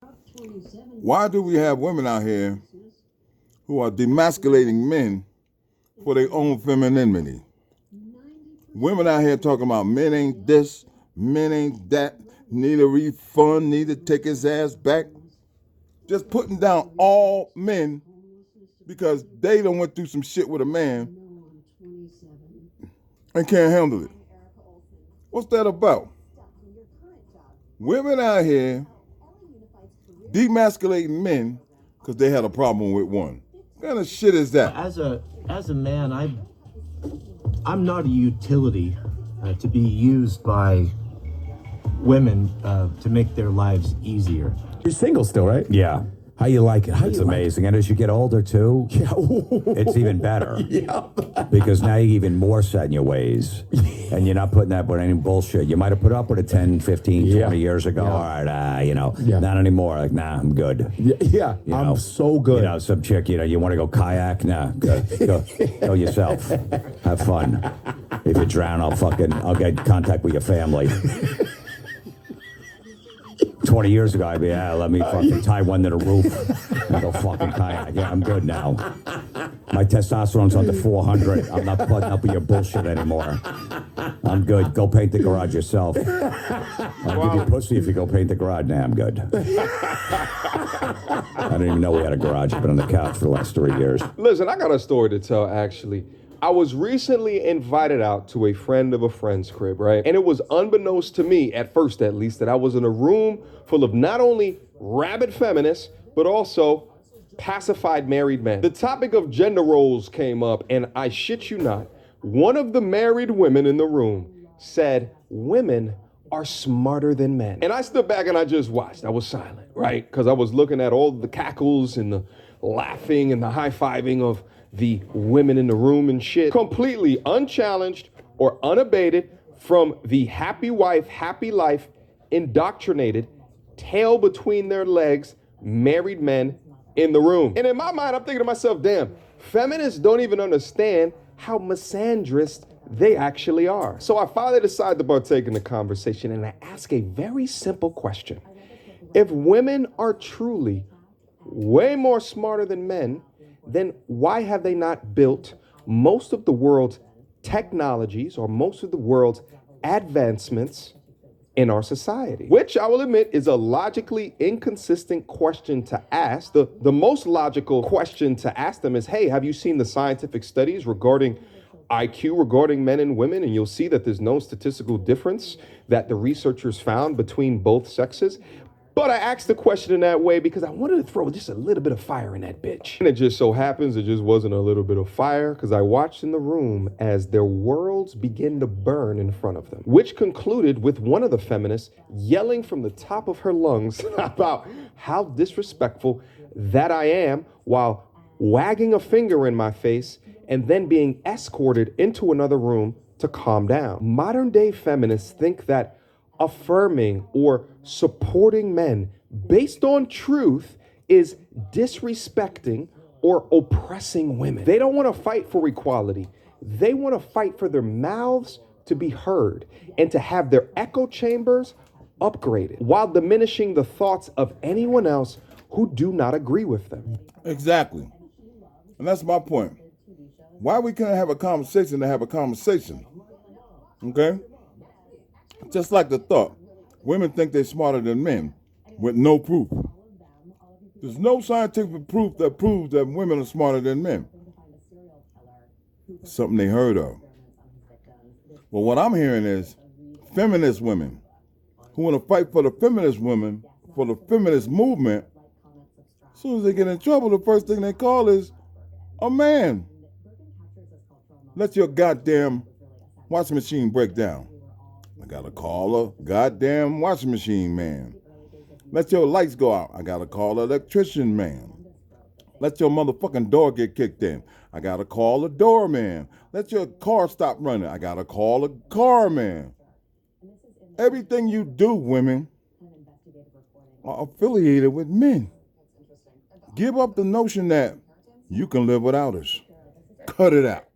Why do we have women out here who are demasculating men for their own femininity? Women out here talking about men ain't this, men ain't that, need a refund, need to take his ass back. Just putting down all men because they done went through some shit with a man and can't handle it. What's that about? Women out here demasculating men because they had a problem with one. What kind of shit is that? As a man, I'm not a utility to be used by women to make their lives easier. You're single still, right? Yeah. How you like it? It's amazing. And as you get older, too, it's even better. Yeah. Because now you're even more set in your ways. And you're not putting up with any bullshit. You might have put up with it 10, 15, 20 years ago. Yeah. All right, not anymore. Like, nah, I'm good. Yeah, I'm so good. Some chick, you want to go kayak? Nah, go yourself. Have fun. If you drown, I'll get in contact with your family. 20 years ago, I'd be, let me fucking tie one to the roof and go fucking kayak. Yeah, I'm good now. My testosterone's under 400. I'm not putting up with your bullshit anymore. I'm good. Go paint the garage yourself. I'll give you pussy if you go paint the garage. Nah, I'm good. I didn't even know we had a garage. I've been on the couch for the last 3 years. Listen, I got a story to tell, actually. I was recently invited out to a friend of a friend's crib, right? And it was unbeknownst to me, at first at least, that I was in a room full of not only rabid feminists, but also pacified married men. The topic of gender roles came up, and I shit you not, one of the married women in the room said, women are smarter than men. And I stood back and I just watched. I was silent, right? Because I was looking at all the cackles and the laughing and the high-fiving of the women in the room and shit, completely unchallenged or unabated from the happy wife, happy life, indoctrinated, tail between their legs, married men in the room. And in my mind, I'm thinking to myself, damn, feminists don't even understand how misandrist they actually are. So I finally decided to partake in the conversation and I ask a very simple question. If women are truly way more smarter than men, then why have they not built most of the world's technologies or most of the world's advancements in our society? Which I will admit is a logically inconsistent question to ask. The most logical question to ask them is, hey, have you seen the scientific studies regarding IQ regarding men and women? And you'll see that there's no statistical difference that the researchers found between both sexes. But I asked the question in that way because I wanted to throw just a little bit of fire in that bitch. And it just so happens it just wasn't a little bit of fire because I watched in the room as their worlds begin to burn in front of them, which concluded with one of the feminists yelling from the top of her lungs about how disrespectful that I am while wagging a finger in my face and then being escorted into another room to calm down. Modern day feminists think that affirming or supporting men based on truth is disrespecting or oppressing women. They don't want to fight for equality. They want to fight for their mouths to be heard and to have their echo chambers upgraded while diminishing the thoughts of anyone else who do not agree with them. Exactly. And that's my point. Why we can't have a conversation to have a conversation? Okay? Just like the thought, women think they're smarter than men with no proof. There's no scientific proof that proves that women are smarter than men. It's something they heard of. Well, what I'm hearing is feminist women who want to fight for the feminist women, for the feminist movement. As soon as they get in trouble, the first thing they call is a man. Let your goddamn washing machine break down. I gotta call a goddamn washing machine man. Let your lights go out. I gotta call an electrician man. Let your motherfucking door get kicked in. I gotta call a doorman. Let your car stop running. I gotta call a car man. Everything you do, women, are affiliated with men. Give up the notion that you can live without us. Cut it out.